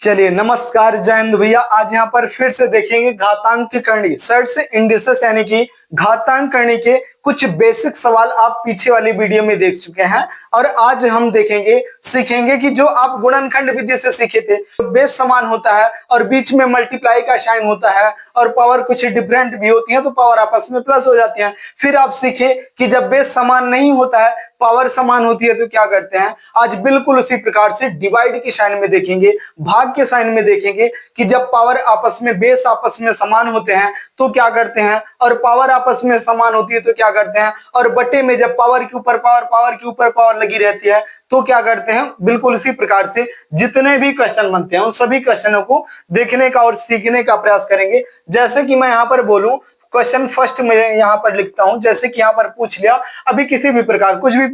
चलिए नमस्कार, जय हिंद भैया। आज यहाँ पर फिर से देखेंगे घातांक करणी, सर्ट्स इंडिसेस यानी कि घातांक करणी के कुछ बेसिक सवाल आप पीछे वाली वीडियो में देख चुके हैं। और आज हम सीखेंगे कि जो आप गुणनखंड विधि से सीखे थे, तो बेस समान होता है और बीच में मल्टीप्लाई का साइन होता है और पावर कुछ डिफरेंट भी होती है, तो पावर आपस में प्लस हो जाती है। फिर आप सीखे कि जब बेस समान नहीं होता है, पावर समान होती है, तो क्या करते हैं। आज बिल्कुल उसी प्रकार से डिवाइड के साइन में देखेंगे, भाग के साइन में देखेंगे कि जब पावर आपस में, बेस आपस में समान होते हैं तो क्या करते हैं, और पावर आपस में समान होती है तो क्या करते हैं, और बटे में जब पावर के ऊपर पावर, पावर के ऊपर पावर लगी रहती है तो क्या करते हैं। बिल्कुल इसी प्रकार से जितने भी क्वेश्चन बनते हैं उन सभी क्वेश्चनों को देखने का और सीखने का प्रयास करेंगे। जैसे कि मैं यहाँ पर बोलूं, क्वेश्चन फर्स्ट में यहाँ पर लिखता हूं, जैसे कि यहाँ पर पूछ लिया, अभी किसी भी प्रकार कुछ भी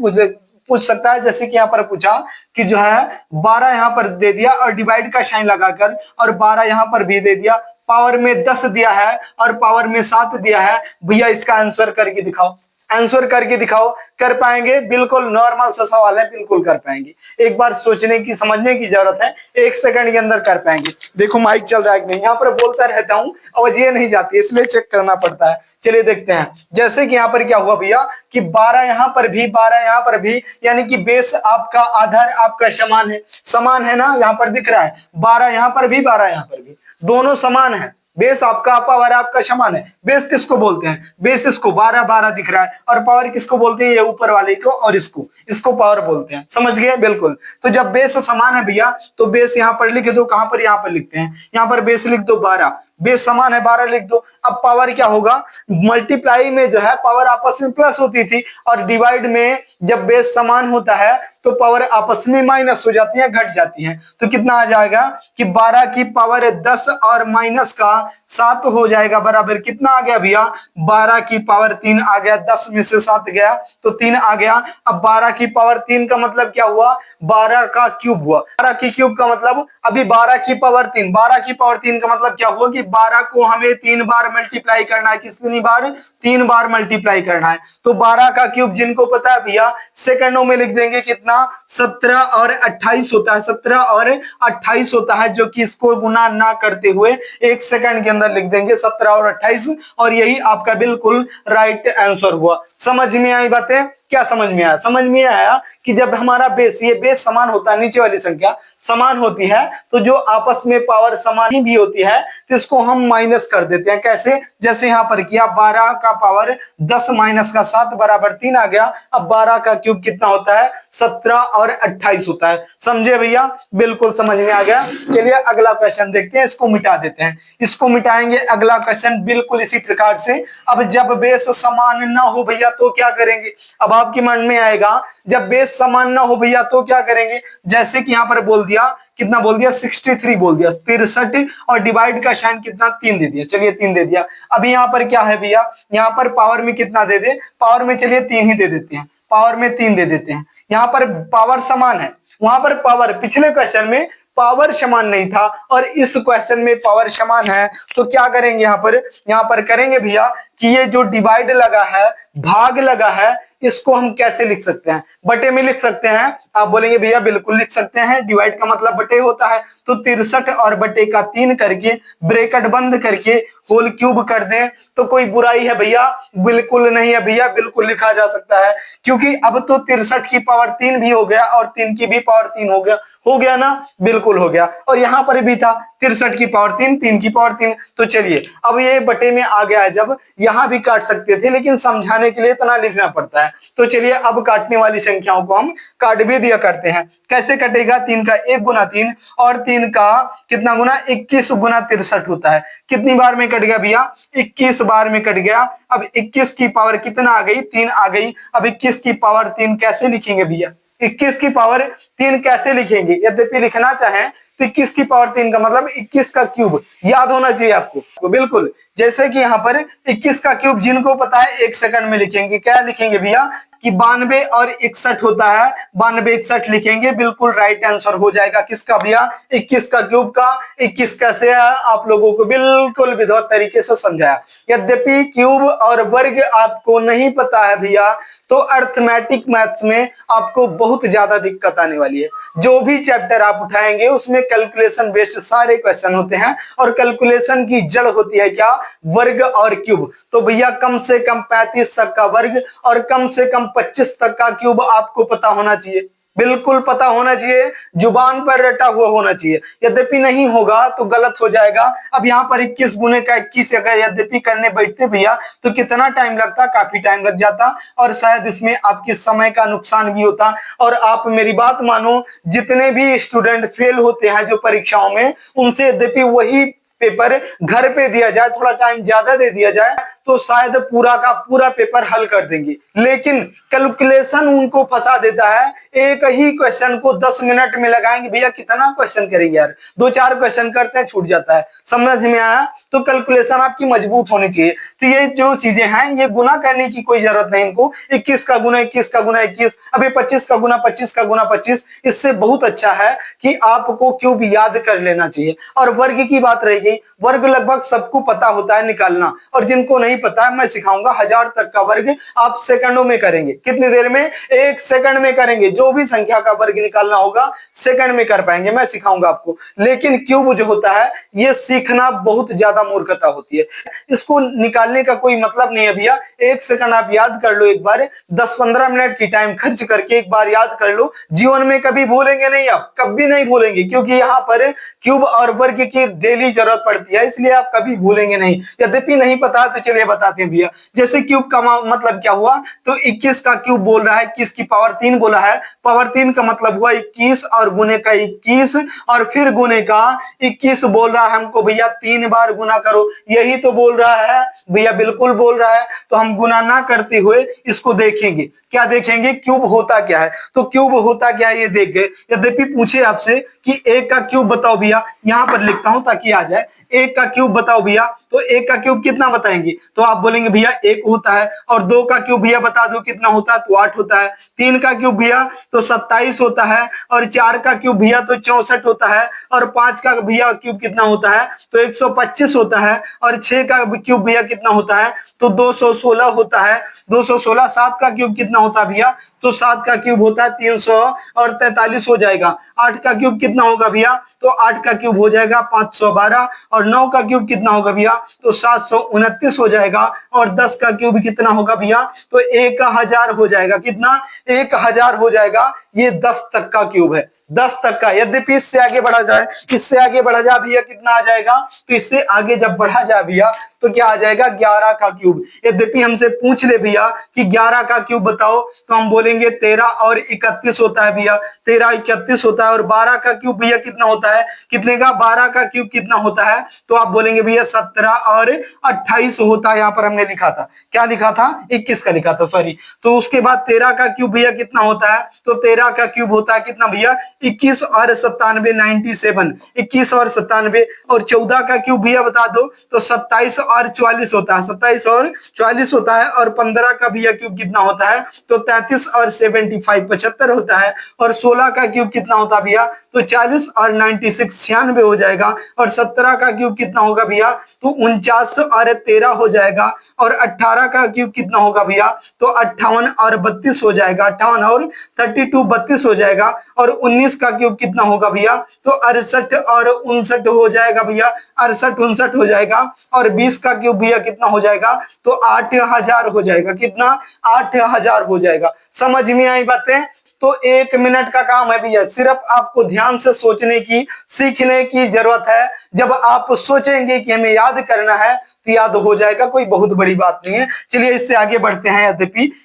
पूछ सकता है। जैसे कि यहाँ पर पूछा कि जो है 12 यहाँ पर दे दिया और डिवाइड का साइन लगाकर, और 12 यहाँ पर भी दे दिया, पावर में 10 दिया है और पावर में 7 दिया है। भैया इसका आंसर करके दिखाओ, आंसर करके दिखाओ। कर पाएंगे? बिल्कुल नॉर्मल सा सवाल है, बिल्कुल कर पाएंगे। एक बार सोचने की, समझने की जरूरत है, 1 सेकंड के अंदर कर पाएंगे। देखो माइक चल रहा है कि नहीं, यहाँ पर बोलता रहता हूँ, आवाज ये नहीं जाती, इसलिए चेक करना पड़ता है। चलिए देखते हैं। जैसे कि यहाँ पर क्या हुआ भैया कि 12 यहाँ पर भी, 12 यहाँ पर भी, यानी कि बेस आपका, आधार आपका समान है, समान है ना, यहाँ पर दिख रहा है 12 यहाँ पर भी, 12 यहाँ पर भी, दोनों समान है। बेस आपका, पावर आपका समान है। बेस किसको बोलते हैं? बेस इसको 12 12 दिख रहा है, और पावर किसको बोलते हैं? ये ऊपर वाले को, और इसको पावर बोलते हैं। समझ गए? बिल्कुल। तो जब बेस समान है भैया, तो बेस यहाँ पर लिख दो। कहां पर? यहाँ पर लिखते हैं। यहाँ पर बेस लिख दो 12, बेस समान है 12 लिख दो। अब पावर क्या होगा? मल्टीप्लाई में जो है पावर आपस में प्लस होती थी, और डिवाइड में जब बेस समान होता है तो पावर आपस में माइनस हो जाती है, घट जाती है। तो कितना आ जाएगा कि 12 की पावर 10 और माइनस का 7 हो जाएगा, बराबर कितना आ गया भैया? 12 की पावर 3 आ गया, 10 में से 7 गया तो 3 आ गया। अब 12 की पावर 3 का मतलब क्या हुआ? 12 का क्यूब हुआ। 12 की क्यूब का मतलब, अभी 12 की पावर 3, 12 की पावर 3 का मतलब क्या हुआ कि 12 को हमें 3 बार मल्टीप्लाई करना है। कितनी बार? 3 बार मल्टीप्लाई करना है। तो 12 का क्यूब जिनको पता है भैया, सेकंडों में लिख देंगे कितना? 17 और 28 होता है, 17 और 28 होता है, जो कि इसको गुना ना करते हुए 1 सेकंड के अंदर लिख देंगे 17 और 28, और यही आपका बिल्कुल राइट आंसर हुआ। समझ में आई बातें? क्या समझ में आया? समझ में आया कि जब हमारा बेस, ये बेस समान होता है, नीचे वाली संख्या समान होती है, तो जो आपस में पावर समान ही भी होती है तो इसको हम माइनस कर देते हैं। कैसे? जैसे यहाँ पर किया, 12 का पावर 10 माइनस का 7 बराबर 3 आ गया। अब 12 का क्यूब कितना होता है? 17 और 28 होता है। समझे भैया? बिल्कुल समझ में आ गया। चलिए अगला क्वेश्चन देखते हैं, इसको मिटा देते हैं, इसको मिटाएंगे। अगला क्वेश्चन बिल्कुल इसी प्रकार से। अब जब बेस समान ना हो भैया तो क्या करेंगे? अब आपके मन में आएगा, जब बेस समान ना हो भैया तो क्या करेंगे? जैसे कि यहाँ पर बोल दिया, कितना बोल दिया? 63 बोल दिया, 63, और डिवाइड का साइन कितना? 3 दे दिया। चलिए 3 दे दिया। अभी यहाँ पर क्या है भैया? यहाँ पर पावर में कितना दे दे? पावर में चलिए 3 ही दे देते हैं, पावर में 3 दे देते हैं। यहाँ पर पावर समान है, वहां पर पावर, पिछले क्वेश्चन में पावर समान नहीं था और इस क्वेश्चन में पावर समान है। तो क्या करेंगे यहाँ पर करेंगे भैया कि ये जो डिवाइड लगा है, भाग लगा है, इसको हम कैसे लिख सकते हैं? बटे में लिख सकते हैं। आप बोलेंगे भैया बिल्कुल लिख सकते हैं, डिवाइड का मतलब बटे होता है। तो 63 और बटे का 3 करके, ब्रैकेट बंद करके होल क्यूब कर दें तो कोई बुराई है भैया? बिल्कुल नहीं है भैया, बिल्कुल लिखा जा सकता है। क्योंकि अब तो 63 की पावर 3 भी हो गया और 3 की भी पावर 3 हो गया ना? बिल्कुल हो गया। और यहाँ पर भी था 63 की पावर 3, 3 की पावर 3। तो चलिए अब ये बटे में आ गया है, जब यहाँ भी काट सकते थे लेकिन समझाने के लिए इतना लिखना पड़ता है। तो चलिए अब काटने वाली संख्याओं को हम काट भी दिया करते हैं। कैसे कटेगा? 3 का 1 गुना 3 और 3 का कितना गुना? 21 गुना 63 होता है। कितनी बार में कट गया भैया? 21 बार में कट गया। अब 21 की पावर कितना आ गई? 3 आ गई। अब 21 की पावर 3 कैसे लिखेंगे भैया? 21 की पावर 3 कैसे लिखेंगे? यद्यपि लिखना चाहें तो 21 की पावर 3 का मतलब 21 का क्यूब याद होना चाहिए आपको। बिल्कुल, जैसे कि यहाँ पर 21 का क्यूब जिनको पता है 1 सेकंड में लिखेंगे। क्या लिखेंगे भैया कि 92 और 61 होता है, 92 61 लिखेंगे। बिल्कुल राइट आंसर हो जाएगा किसका भैया? 21 का क्यूब का। 21 कैसे है आप लोगों को बिल्कुल विधिवत तरीके से समझाया। यद्यपि क्यूब और वर्ग आपको नहीं पता है भैया, तो अर्थमेटिक मैथ्स में आपको बहुत ज्यादा दिक्कत आने वाली है। जो भी चैप्टर आप उठाएंगे उसमें कैलकुलेशन बेस्ड सारे क्वेश्चन होते हैं, और कैलकुलेशन की जड़ होती है क्या? वर्ग और क्यूब। तो भैया कम से कम 35 तक का वर्ग और कम से कम 25 तक का क्यूब आपको पता होना चाहिए, बिल्कुल पता होना चाहिए, जुबान पर रटा हुआ होना चाहिए। यद्यपि नहीं होगा तो गलत हो जाएगा। अब यहाँ पर 21 गुने का 21 अगर यद्यपि करने बैठते भैया तो कितना टाइम लगता? काफी टाइम लग जाता, और शायद इसमें आपके समय का नुकसान भी होता। और आप मेरी बात मानो, जितने भी स्टूडेंट फेल होते हैं जो परीक्षाओं में, उनसे यद्यपि वही पेपर घर पे दिया जाए, थोड़ा टाइम ज्यादा दे दिया जाए, तो शायद पूरा का पूरा पेपर हल कर देंगे। लेकिन कैलकुलेशन उनको फंसा देता है। एक ही क्वेश्चन को 10 मिनट में लगाएंगे, भैया कितना क्वेश्चन करेंगे यार, 2-4 क्वेश्चन करते हैं छूट जाता है। समझ में आया? तो कैलकुलेशन आपकी मजबूत होनी चाहिए। तो ये जो चीजें हैं, ये गुना करने की कोई जरूरत नहीं इनको। 21 का गुना 21 का गुना 21, अभी 25 का गुना 25 का गुना 25। इससे बहुत अच्छा है कि आपको क्यूब याद कर लेना चाहिए। और वर्ग की बात रह गई, वर्ग लगभग सबको पता होता है निकालना, और जिनको नहीं पता है मैं सिखाऊंगा। 1000 तक का वर्ग आप सेकंडों में करेंगे। कितनी देर में? 1 सेकंड में करेंगे। जो भी संख्या का वर्ग निकालना होगा सेकंड में कर पाएंगे, मैं सिखाऊंगा आपको। लेकिन क्यूब जो होता है ये सीखना बहुत ज्यादा मूर्खता होती है। इसको निकालने का कोई मतलब नहीं है भैया। 1 सेकंड आप याद कर लो एक बार, 10-15 मिनट की टाइम खर्च करके एक बार याद कर लो। जीवन में कभी भूलेंगे नहीं, आप कभी नहीं भूलेंगे, क्योंकि यहाँ पर क्यूब और वर्ग की डेली जरूरत पड़ती है, इसलिए आप कभी भूलेंगे नहीं। यद्यपि नहीं पता तो चलिए बताते हैं भैया। जैसे क्यूब का मतलब क्या हुआ? तो 21 का क्यूब बोल रहा है, 21 की पावर 3 बोला है। पावर 3 का मतलब हुआ 21 और गुने का 21 और फिर गुने का 21 बोल रहा है हमको भैया 3 बार गुना करो। यही तो बोल रहा है भैया, बिल्कुल बोल रहा है। तो हम गुना ना करते हुए इसको देखेंगे। क्या देखेंगे? क्यूब होता क्या है। तो क्यूब होता क्या है ये देख गए। यद्यपि पूछे आपसे कि 1 का क्यूब बताओ भैया, यहां पर लिखता हूं ताकि आ जाए। 1 का क्यूब बताओ भैया, तो 1 का क्यूब कितना बताएंगे? तो आप बोलेंगे भैया 1 होता है। और 2 का क्यूब भैया बता दो कितना होता है? तो 8 होता है। 3 का क्यूब भैया तो 27 होता है। और 4 का क्यूब भैया तो 64 होता है। और 5 का भैया क्यूब कितना होता है? तो 125 होता है। और 6 का क्यूब भैया कितना होता है? तो 216 होता है। 216। 7 का क्यूब कितना होता है भैया? तो 7 का क्यूब होता है 343 हो जाएगा। 8 का क्यूब कितना होगा भैया? तो 8 का क्यूब हो जाएगा 512। और 9 का क्यूब कितना होगा भैया? तो 729 हो जाएगा। और 10 का क्यूब कितना होगा भैया? तो 1000 हो जाएगा। कितना? 1000 हो जाएगा। ये 10 तक का क्यूब है, 10 तक का। यद्यपि इससे आगे बढ़ा जाए, इससे आगे बढ़ा जाए भैया कितना आ जाएगा? तो इससे आगे जब बढ़ा जाए भैया तो क्या आ जाएगा? 11 का क्यूब। यद्यपि हमसे पूछ ले भैया कि 11 का क्यूब बताओ, तो हम बोलेंगे 13 और 31 होता है भैया, 13 31 होता है। और 12 का क्यूब भैया कितना होता है? कितने का? 12 का क्यूब कितना होता है? तो आप बोलेंगे भैया 17 और 28 होता है। यहाँ पर हमने लिखा था, क्या लिखा था? 21 का लिखा था, सॉरी। तो उसके बाद 13 का क्यूब भैया कितना होता है? तो 13 का क्यूब होता है कितना भैया? 21 और 97 97, 21 और 97। और 14 का क्यूब भैया बता दो, तो 27 और 44 होता है, 27 और 44 होता है। और 15 का भैया क्यूब कितना होता है? तो 33 और 75 75 होता है। और 16 का क्यूब कितना होता है भैया? तो 40 और 96 96 हो जाएगा। और 17 का क्यूब कितना होगा भैया? तो 49 और 13 हो जाएगा। और 18 का क्यूब कितना होगा भैया? तो 58 और 32 हो जाएगा। 58 और 32 32 हो जाएगा। और 19 का क्यूब कितना होगा भैया? तो 68 और 59 हो जाएगा भैया, 68 59 हो जाएगा। और 20 का क्यूब भैया कितना हो जाएगा? तो 8000 हो जाएगा। कितना? 8000 हो जाएगा। समझ में आई बातें? तो 1 मिनट का काम है भैया, सिर्फ आपको ध्यान से सोचने की, सीखने की जरूरत है। जब आप सोचेंगे कि हमें याद करना है तो याद हो जाएगा, कोई बहुत बड़ी बात नहीं है। चलिए इससे आगे बढ़ते हैं।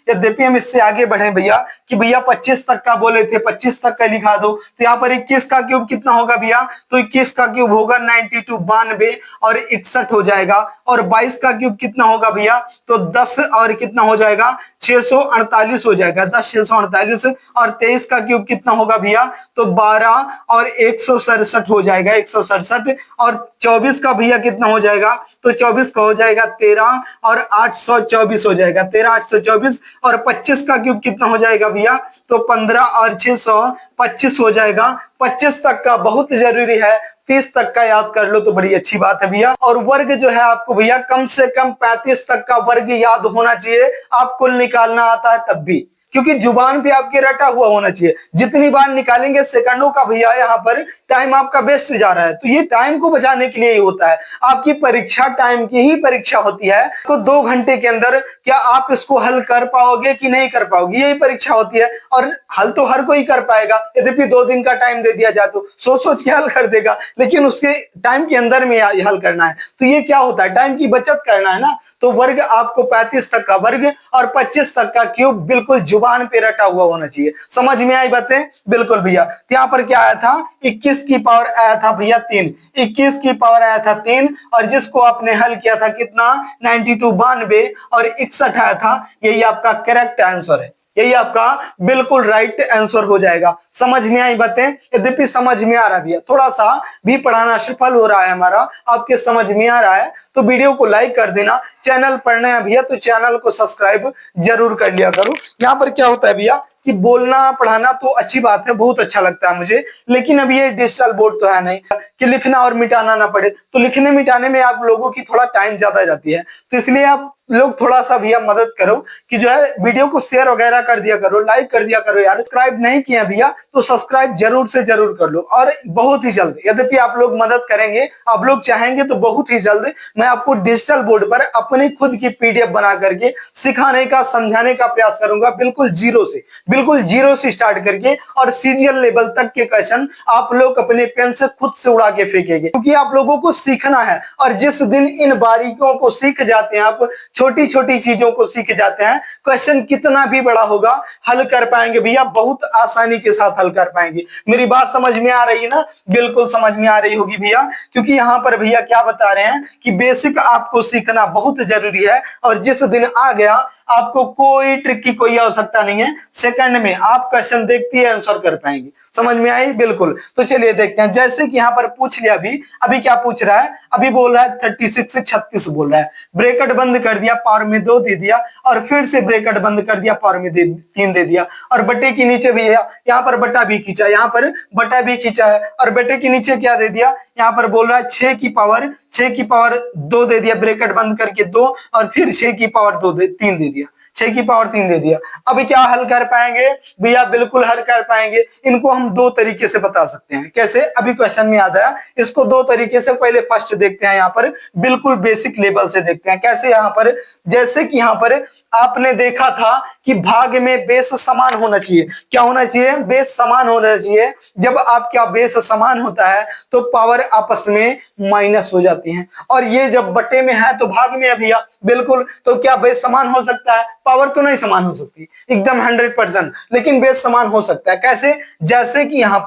यद्यपि हम इससे आगे बढ़े भैया कि भैया 25 तक का बोले थे, 25 तक का लिखा दो। तो यहाँ पर 21 का क्यूब कितना होगा भैया? तो 21 का क्यूब होगा 92 92 और 61 हो जाएगा। और 22 का क्यूब कितना होगा भैया? तो 10 और कितना हो जाएगा? 648 हो जाएगा, 10 648। और 23 का क्यूब कितना होगा भैया? तो 12 और 167 हो जाएगा, 167। और 24 का भैया कितना हो जाएगा? तो 24 का हो जाएगा 13 और 824 हो जाएगा, 13 824। और 25 का क्यूब कितना हो जाएगा भैया? तो 15 और 625 हो जाएगा। 25 तक का बहुत जरूरी है, 30 तक का याद कर लो तो बड़ी अच्छी बात है भैया। और वर्ग जो है आपको भैया कम से कम 35 तक का वर्ग याद होना चाहिए, आप कुल निकालना आता है तब भी, क्योंकि जुबान पे आपके रटा हुआ होना चाहिए। जितनी बार निकालेंगे सेकंडों का भैया यहाँ पर टाइम आपका वेस्ट जा रहा है, तो ये टाइम को बचाने के लिए ही होता है। आपकी परीक्षा टाइम की ही परीक्षा होती है, तो 2 घंटे के अंदर क्या आप इसको हल कर पाओगे कि नहीं कर पाओगे, यही परीक्षा होती है। और हल तो हर कोई कर पाएगा, यद्यपि 2 दिन का टाइम दे दिया जाए तो सोच सोच के हल कर देगा, लेकिन उसके टाइम के अंदर में हल करना है। तो ये क्या होता है, टाइम की बचत करना है ना। तो वर्ग आपको 35 तक का वर्ग और 25 तक का क्यूब बिल्कुल जुबान पे रटा हुआ होना चाहिए। समझ में आई बातें? बिल्कुल भैया। तो यहाँ पर क्या आया था, 21 की पावर आया था भैया 3, 21 की पावर आया था 3, और जिसको आपने हल किया था कितना, 92 92 और 61 आया था। यही आपका करेक्ट आंसर है, यही आपका बिल्कुल राइट आंसर हो जाएगा। समझ में आई बातें? यद्यपि समझ में आ रहा भैया, थोड़ा सा भी पढ़ाना सफल हो रहा है हमारा, आपके समझ में आ रहा है तो वीडियो को लाइक कर देना। चैनल पढ़ना है भैया तो चैनल को सब्सक्राइब जरूर कर लिया करो। यहाँ पर क्या होता है भैया कि बोलना पढ़ाना तो अच्छी बात है, बहुत अच्छा लगता है मुझे, लेकिन अब ये डिजिटल बोर्ड तो है नहीं कि लिखना और मिटाना ना पड़े, तो लिखने मिटाने में आप लोगों की थोड़ा टाइम ज्यादा जाती है। तो इसलिए आप लोग थोड़ा सा भैया मदद करो कि जो है वीडियो को शेयर वगैरह कर दिया करो, लाइक कर दिया करो यार। सब्सक्राइब नहीं किया भैया तो सब्सक्राइब जरूर से जरूर कर लो, और बहुत ही जल्द, यद्यपि आप लोग मदद करेंगे, आप लोग चाहेंगे तो बहुत ही जल्द मैं आपको डिजिटल बोर्ड पर अपनी खुद की पीडीएफ बना करके सिखाने का, समझाने का प्रयास करूंगा, बिल्कुल जीरो से स्टार्ट करके, और सीजीएल लेवल तक के क्वेश्चन आप लोग अपने पेन से खुद से उड़ा के फेंकेंगे, क्योंकि आप लोगों को सीखना है। और जिस दिन इन बारीकियों को सीख जाते हैं आप, छोटी छोटी चीजों को सीख जाते हैं, क्वेश्चन कितना भी बड़ा होगा हल कर पाएंगे भैया, बहुत आसानी के साथ हल कर पाएंगे। मेरी बात समझ में आ रही है ना? बिल्कुल समझ में आ रही होगी भैया, क्योंकि यहाँ पर भैया क्या बता रहे हैं कि बेसिक आपको सीखना बहुत जरूरी है, और जिस दिन आ गया आपको कोई ट्रिक की कोई आवश्यकता नहीं है, सेकंड में आप क्वेश्चन देखते ही आंसर कर पाएंगे। समझ में आई? बिल्कुल। तो चलिए देखते हैं, जैसे कि यहाँ पर पूछ लिया, अभी क्या पूछ रहा है, अभी बोल रहा है 36 से 36 बोल रहा है, ब्रैकेट बंद कर दिया, पावर में 2 दे दिया, और फिर से ब्रैकेट बंद कर दिया, पावर में 3 दे दिया, और बटे के नीचे भी यहाँ पर बटा भी खींचा, यहाँ पर बटा भी खींचा है, और बटे के नीचे क्या दे दिया, यहाँ पर बोल रहा है 6 की पावर 2 दे दिया, ब्रैकेट बंद करके 2, और फिर 6 की पावर 3 दे दिया, 6 की पावर 3 दे दिया। अभी क्या हल कर पाएंगे भैया? बिल्कुल हल कर पाएंगे। इनको हम 2 तरीके से बता सकते हैं। कैसे? अभी क्वेश्चन में याद आया, इसको 2 तरीके से, पहले फर्स्ट देखते हैं, यहाँ पर बिल्कुल बेसिक लेवल से देखते हैं। कैसे? यहाँ पर जैसे कि यहाँ पर आपने देखा था कि भाग में बेस समान होना चाहिए। क्या होना चाहिए? बेस समान होना चाहिए। जब आपका बेस समान होता है तो पावर आपस में माइनस हो जाती हैं, और ये जब बटे में है तो भाग में है भैया, बिल्कुल। तो क्या बेस समान हो सकता है? पावर तो नहीं समान हो सकती एकदम 100%, लेकिन बेस समान हो सकता है। कैसे? जैसे कि यहाँ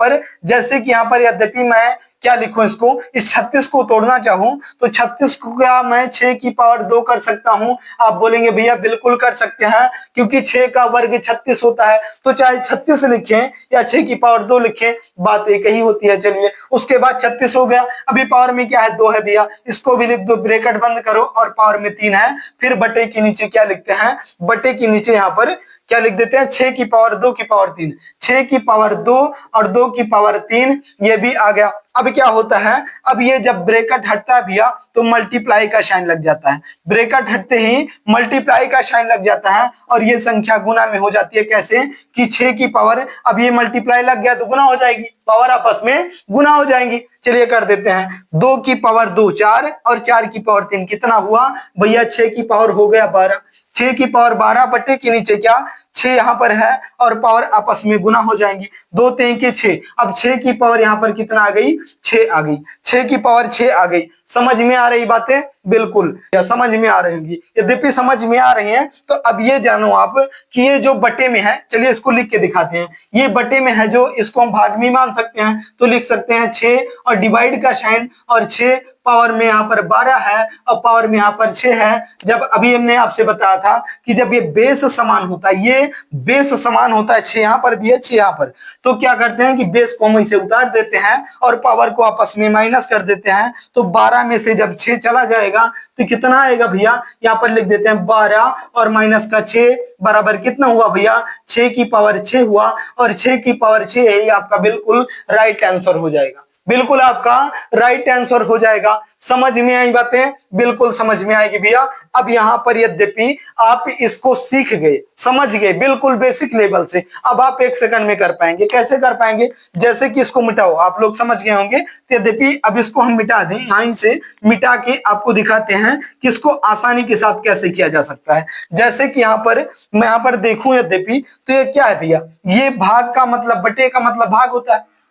पर यद्यपि मैं क्या लिखूं इसको, इस 36 को तोड़ना चाहूं तो 36 को क्या मैं 6 की पावर 2 कर सकता हूं? आप बोलेंगे भैया बिल्कुल कर सकते हैं, क्योंकि 6 का वर्ग 36 होता है, तो चाहे 36 लिखें या 6 की पावर 2 लिखें, बात एक ही होती है। चलिए, उसके बाद 36 हो गया, अभी पावर में क्या है? 2 है भैया, इसको भी लिख दो, ब्रैकेट बंद करो, और पावर में 3 है, फिर बटे के नीचे क्या लिखते हैं? बटे के नीचे यहाँ पर क्या लिख देते हैं? 6 की पावर 2 की पावर 3, 6 की पावर 2 और 2 की पावर 3, ये भी आ गया। अब क्या होता है, अब ये जब ब्रैकेट हटता है भैया तो मल्टीप्लाई का साइन लग जाता है, ब्रैकेट हटते ही मल्टीप्लाई का साइन लग जाता है, और ये संख्या गुना में हो जाती है। कैसे? कि 6 की पावर, अब ये मल्टीप्लाई लग गया तो गुना हो जाएगी, पावर आपस में गुना हो जाएंगी। चलिए कर देते हैं, 2 की पावर 2 4, और 4 की पावर 3 कितना हुआ भैया? 6 की पावर हो गया 12, 6 की पावर 12 बटे के नीचे क्या 6 यहाँ पर है, और पावर आपस में गुना हो जाएंगी, 2 3 के 6, अब 6 की पावर यहाँ पर कितना आ गई? 6 आ गई, 6 की पावर 6 आ गई। समझ में आ रही बातें? बिल्कुल, या समझ में आ रही होंगी। यद्यपि समझ में आ रही हैं तो अब ये जानो आप कि ये जो बटे में है, चलिए इसको लिख के दिखाते हैं। ये बटे में है जो, इसको हम भाग में मान सकते हैं, तो लिख सकते हैं 6 और डिवाइड का साइन, और 6 पावर में यहाँ पर 12 है और पावर में यहाँ पर 6 है। जब अभी हमने आपसे बताया था कि जब ये बेस समान होता है, ये बेस समान होता है, 6 यहाँ पर भी है 6 यहाँ पर, तो क्या करते हैं कि बेस को हम इसे उतार देते हैं और पावर को आपस में माइनस कर देते हैं। तो 12 में से जब 6 चला जाएगा तो कितना आएगा भैया? यहाँ पर लिख देते हैं 12 और माइनस का 6 बराबर कितना हुआ भैया? 6 की पावर 6 हुआ, और 6 की पावर 6 है, आपका बिल्कुल राइट आंसर हो जाएगा। बिल्कुल आपका राइट आंसर हो जाएगा। समझ में आई बातें? बिल्कुल समझ में आएगी भैया। अब यहाँ पर यद्यपि आप इसको सीख गए, समझ गए बिल्कुल बेसिक लेवल से, अब आप 1 सेकंड में कर पाएंगे। कैसे कर पाएंगे? जैसे कि इसको मिटाओ, आप लोग समझ गए होंगे। तो यद्यपि अब इसको हम मिटा दें, यहाँ से मिटा के आपको दिखाते हैं कि इसको आसानी के साथ कैसे किया जा सकता है। जैसे कि यहाँ पर मैं यहाँ पर देखूं यद्यपि, तो ये क्या है भैया? ये भाग का मतलब, बटे का मतलब भाग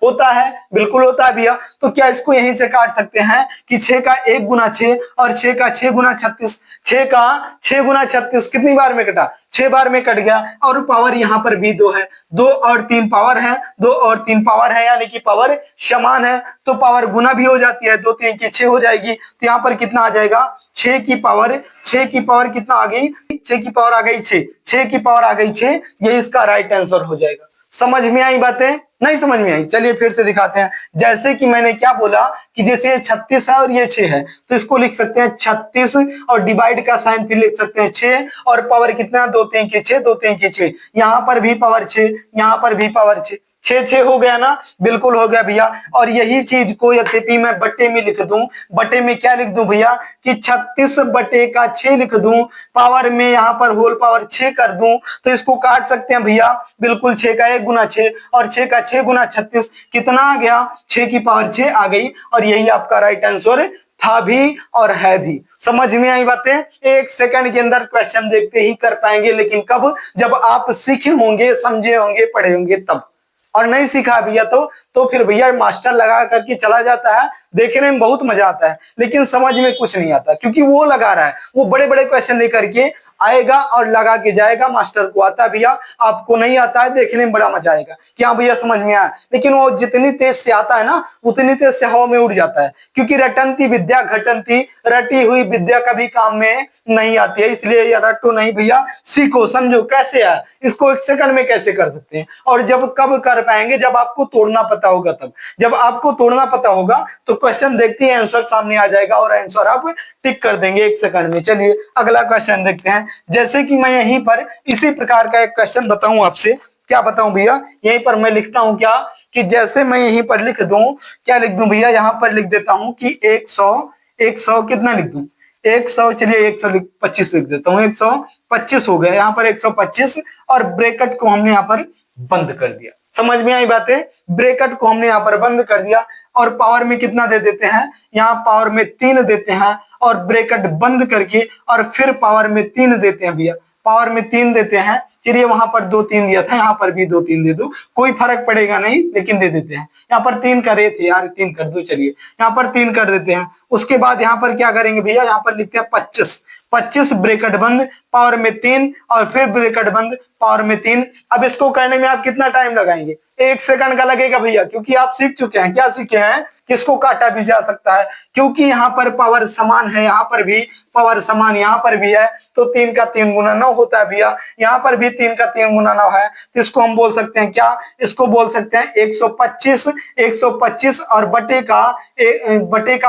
होता है, बिल्कुल होता है भैया। तो क्या इसको यहीं से काट सकते हैं कि 6 का 1 गुना 6 और 6 का 6 गुना 36, 6 का 6 गुना 36 कितनी बार में कटा? 6 बार में कट गया। और पावर यहाँ पर भी 2 है, 2 और 3 पावर है, 2 और 3 पावर है, यानी कि पावर समान है, तो पावर गुना भी हो जाती है, 2 3 की 6 हो जाएगी। तो यहाँ पर कितना आ जाएगा? 6 की पावर कितना आ गई? 6 की पावर आ गई 6, 6 की पावर आ गई 6, ये इसका राइट आंसर हो जाएगा। समझ में आई बातें? नहीं समझ में आई? चलिए फिर से दिखाते हैं। जैसे कि मैंने क्या बोला कि जैसे ये 36 है और ये 6 है, तो इसको लिख सकते हैं 36 और डिवाइड का साइन फिर लिख सकते हैं 6, और पावर कितना? 2 3 की 6, 2 3 की 6, यहाँ पर भी पावर 6, यहाँ पर भी पावर 6, 6 6 हो गया ना? बिल्कुल हो गया भैया। और यही चीज को यद्यपि मैं बट्टे में लिख दूं, बट्टे में क्या लिख दूं भैया कि 36 बटे का 6 लिख दूं, पावर में यहाँ पर होल पावर 6 कर दूं, तो इसको काट सकते हैं भैया। बिल्कुल 6 का 1 गुना 6 और 6 का 6 गुना 36 कितना आ गया? 6 की पावर 6 आ गई, और यही आपका राइट आंसर था भी और है भी। समझ में आई बातें? 1 सेकंड के अंदर क्वेश्चन देखते ही कर पाएंगे, लेकिन कब? जब आप सीखे होंगे, समझे होंगे, पढ़े होंगे तब। और नहीं सीखा भैया तो फिर भैया मास्टर लगा करके चला जाता है, देखने में बहुत मजा आता है, लेकिन समझ में कुछ नहीं आता, क्योंकि वो लगा रहा है, वो बड़े बड़े क्वेश्चन लेकर के आएगा और लगा के जाएगा। मास्टर को आता है भैया, आपको नहीं आता है, देखने में बड़ा मजा आएगा कि हाँ भैया समझ में आया, लेकिन वो जितनी तेज से आता है ना, उतनी तेज से हवा में उड़ जाता है, क्योंकि रटंती विद्या घटंती, रटी हुई विद्या कभी काम में नहीं आती है। इसलिए ये रटो नहीं भैया, सीखो समझो कैसे है, इसको 1 सेकंड में कैसे कर सकते हैं। और जब कब कर पाएंगे? जब आपको तोड़ना पता होगा तब। जब आपको तोड़ना पता होगा तो क्वेश्चन देखते ही आंसर सामने आ जाएगा और आंसर आप टिक कर देंगे 1 सेकंड में। चलिए अगला क्वेश्चन देखते हैं। जैसे कि मैं यहीं पर इसी प्रकार का एक क्वेश्चन बताऊं आपसे। क्या बताऊं भैया? यहीं पर मैं लिखता हूं क्या कि जैसे मैं यहीं पर लिख दूं, क्या लिख दूं भैया? यहां पर लिख देता हूं कि 100 कितना लिख दूं? 100, चलिए 125 लिख देता हूँ। 125 हो गया, यहाँ पर 125, और ब्रैकेट को हमने यहाँ पर बंद कर दिया। समझ में आई बातें? ब्रैकेट को हमने यहाँ पर बंद कर दिया, और पावर में कितना दे देते हैं? यहाँ पावर में 3 देते हैं, और ब्रैकेट बंद करके और फिर पावर में 3 देते हैं भैया। पावर में 3 देते हैं, चलिए वहां पर 2 3 दिया था, यहाँ पर भी 2 3 दे दो, कोई फर्क पड़ेगा नहीं, लेकिन दे देते हैं। यहाँ पर 3 करे थे यार, 3 कर दो, चलिए यहाँ पर 3 कर देते हैं। उसके बाद यहाँ पर क्या करेंगे भैया? यहाँ पर लिखते हैं 25, 25 ब्रैकेट बंद, पावर में 3, और फिर ब्रैकेट बंद, पावर में 3। अब इसको करने में आप कितना टाइम लगाएंगे? 1 सेकंड का लगेगा भैया, क्योंकि आप सीख चुके हैं। क्या सीखे हैं? किसको काटा भी जा सकता है, क्योंकि यहाँ पर पावर समान है, यहाँ पर भी पावर समान, यहाँ पर भी है, तो 3 का 3 गुना 9 होता है भैया। यहाँ पर भी 3 का 3 गुना 9 है, तो इसको हम बोल सकते हैं क्या? इसको बोल सकते हैं 125, 125 और बटे का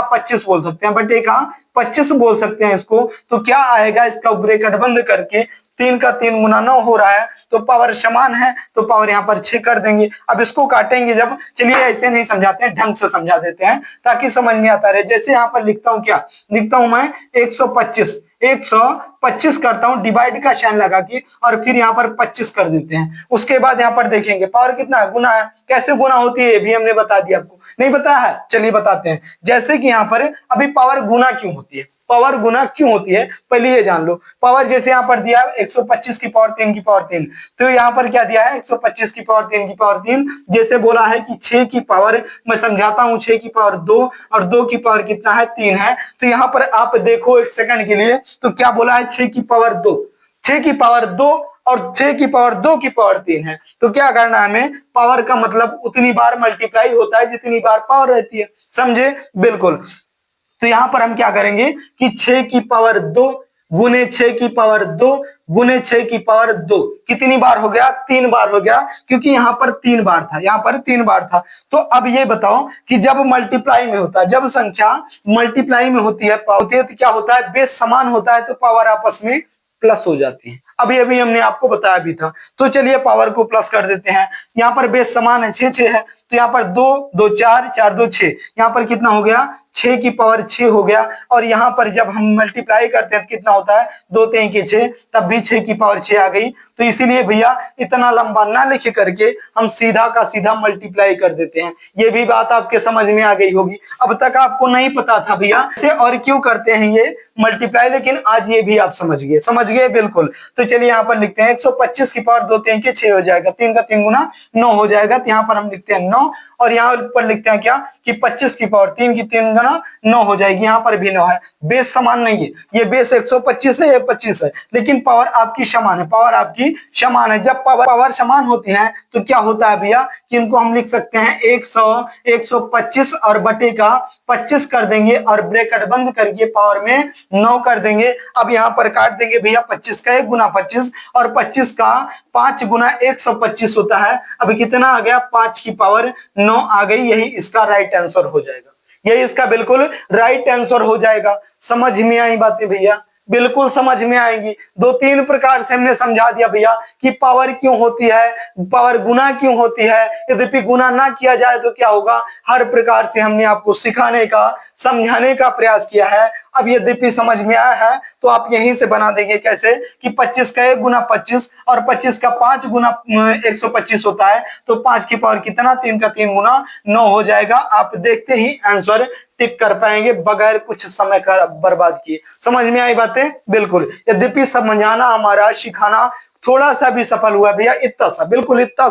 25 बोल सकते हैं, बटे का 25 बोल सकते हैं इसको। तो क्या आएगा? इसका ब्रैकेट बंद करके 3 का 3 गुना 9 हो रहा है, तो पावर समान है, तो पावर यहाँ पर 6 कर देंगे। अब इसको काटेंगे जब, चलिए ऐसे नहीं समझाते हैं, ढंग से समझा देते हैं ताकि समझ में आता रहे। जैसे यहाँ पर लिखता हूँ, क्या लिखता हूँ मैं? 125 करता हूँ, डिवाइड का साइन लगा के, और फिर यहाँ पर 25 कर देते हैं। उसके बाद यहाँ पर देखेंगे पावर कितना है? गुना है। कैसे गुना होती है ये भी हमने बता दिया, आपको नहीं पता है? चलिए बताते हैं। जैसे कि यहाँ पर अभी पावर गुना क्यों होती है? पावर गुना क्यों होती है पहले ये जान लो। पावर जैसे यहाँ पर दिया है 125 की पावर 3 की पावर 3, तो यहाँ पर क्या दिया है? 125 की पावर 3 की पावर 3। जैसे बोला है कि 6 की पावर, मैं समझाता हूँ, 6 की पावर 2 और 2 की पावर कितना है? 3 है। तो यहाँ पर आप देखो 1 सेकंड के लिए, तो क्या बोला है? 6 की पावर 2, 6 की पावर 2 और 6 की पावर 2 की पावर 3 है। तो क्या करना है हमें? पावर का मतलब उतनी बार मल्टीप्लाई होता है जितनी बार पावर रहती है, समझे? बिल्कुल। तो यहां पर हम क्या करेंगे कि 6 की पावर 2 गुने 6 की पावर 2 गुने 6 की पावर 2 कितनी बार हो गया? 3 बार हो गया, क्योंकि यहाँ पर 3 बार था, यहाँ पर 3 बार था। तो अब ये बताओ कि जब मल्टीप्लाई में होता है, जब संख्या मल्टीप्लाई में होती है तो क्या होता है? बेस समान होता है, तो पावर आपस में प्लस हो जाती है। अभी अभी हमने आपको बताया भी था। तो चलिए पावर को प्लस कर देते हैं। यहाँ पर बेस समान है, 6 है, तो यहाँ पर 2 2 4 4 2 6, यहाँ पर कितना हो गया 6 की पावर 6 हो गया। और यहाँ पर जब हम मल्टीप्लाई करते हैं तो कितना होता है 2 3 के 6, तब भी 6 की पावर 6 आ गई। तो इसीलिए भैया इतना लंबा ना लिख करके हम सीधा का सीधा मल्टीप्लाई कर देते हैं। ये भी बात आपके समझ में आ गई होगी। अब तक आपको नहीं पता था भैया से और क्यों करते हैं ये मल्टीप्लाई, लेकिन आज ये भी आप समझ गए बिल्कुल। तो चलिए यहाँ पर लिखते हैं 125 की पावर 2 3 के 6 हो जाएगा, 3 का 3 गुना 9 हो जाएगा। तो यहाँ पर हम लिखते हैं 9, और यहाँ पर लिखते हैं क्या कि 25 की पावर 3 की 3 गुना 9 हो जाएगी। यहाँ पर भी 9 है, बेस समान नहीं है, ये बेस 125 है, ये 25 है, लेकिन पावर आपकी समान है, पावर आपकी समान है। जब पावर समान होती है तो क्या होता है भैया कि इनको हम लिख सकते हैं 100 125 और बटे का 25 कर देंगे और ब्रैकेट बंद करके पावर में 9 कर देंगे। अब यहाँ पर काट देंगे भैया, 25 का 1 गुना 25 और 25 का 5 गुना 125 होता है। अभी कितना आ गया 5 की पावर 9 आ गई। यही इसका राइट आंसर हो जाएगा, यही इसका बिल्कुल राइट आंसर हो जाएगा। समझ में आई बातें भैया? बिल्कुल समझ में आएंगी। 2-3 प्रकार से हमने समझा दिया भैया कि पावर क्यों होती है, पावर गुना क्यों होती है। यद्यपि गुना ना किया जाए तो क्या होगा, हर प्रकार से हमने आपको सिखाने का समझाने का प्रयास किया है। अब यद्यपि समझ में आया है तो आप यहीं से बना देंगे कैसे कि 25 का 1 गुना 25 और 25 का 5 गुना 125 होता है। तो 5 की पावर कितना, 3 का 3 गुना 9 हो जाएगा। आप देखते ही आंसर टिक कर पाएंगे बगैर कुछ समय का बर्बाद किए। समझ में आई बातें? बिल्कुल। यद्यपि समझाना हमारा सिखाना थोड़ा सा भी सफल हुआ भैया, इतना सा, बिल्कुल इतना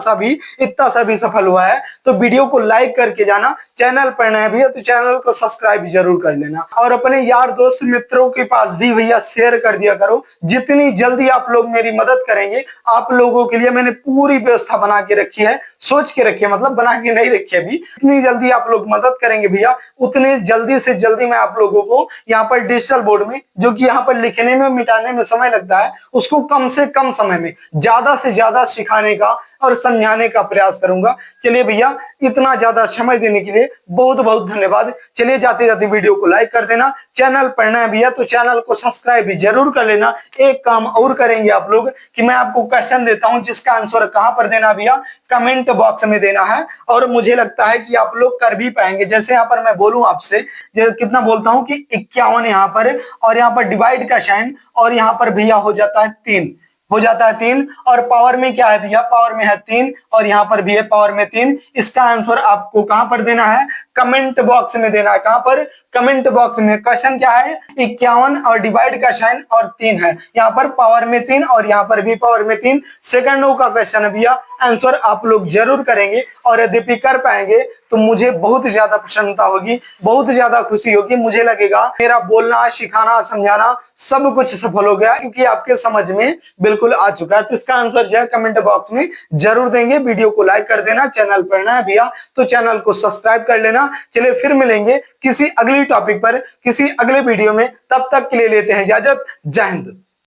सा भी सफल हुआ है तो वीडियो को लाइक करके जाना। चैनल पर नया भैया तो चैनल को सब्सक्राइब जरूर कर लेना, और अपने यार दोस्त मित्रों के पास भी भैया शेयर कर दिया करो। जितनी जल्दी आप लोग मेरी मदद करेंगे, आप लोगों के लिए मैंने पूरी व्यवस्था बना के रखी है, सोच के रखी है, मतलब बना के नहीं रखी अभी। इतनी जल्दी आप लोग मदद करेंगे भैया, उतने जल्दी से जल्दी मैं आप लोगों को यहाँ पर डिजिटल बोर्ड में, जो कि यहाँ पर लिखने में मिटाने में समय लगता है, उसको कम से कम समय में ज्यादा से ज्यादा सिखाने का और समझाने का प्रयास करूंगा। चलिए भैया, इतना ज्यादा समय देने के लिए बहुत बहुत धन्यवाद। चलिए जाते जाते वीडियो को लाइक कर देना। चैनल पर नया भैया तो चैनल को सब्सक्राइब भी जरूर कर लेना। एक काम और करेंगे आप लोग कि मैं आपको क्वेश्चन देता हूं, जिसका आंसर कहां पर देना भैया, कमेंट बॉक्स में देना है। और मुझे लगता है कि आप लोग कर भी पाएंगे। जैसे यहाँ पर मैं बोलूं आपसे, कितना बोलता हूं कि 51 यहाँ पर, और यहाँ पर डिवाइड का साइन, और यहाँ पर भैया हो जाता है 3, हो जाता है 3, और पावर में क्या है भैया, पावर में है 3, और यहाँ पर भी है पावर में 3। इसका आंसर आपको कहां पर देना है, कमेंट बॉक्स में देना है। कहां पर, कमेंट बॉक्स में। क्वेश्चन क्या है, 51 और डिवाइड का साइन और 3 है, यहाँ पर पावर में 3 और यहाँ पर भी पावर में 3। सेकंडों का क्वेश्चन है भैया, आंसर आप लोग जरूर करेंगे, और यदि कर पाएंगे तो मुझे बहुत ज्यादा प्रसन्नता होगी, बहुत ज्यादा खुशी होगी। मुझे लगेगा मेरा बोलना, सिखाना, समझाना सब कुछ सफल हो गया, क्योंकि आपके समझ में बिल्कुल आ चुका है। तो इसका आंसर जो है कमेंट बॉक्स में जरूर देंगे। वीडियो को लाइक कर देना, चैनल पर नया है भैया तो चैनल को सब्सक्राइब कर लेना। चलिए फिर मिलेंगे किसी अगली टॉपिक पर, किसी अगले वीडियो में। तब तक के लिए लेते हैं इजाजत। जय हिंद।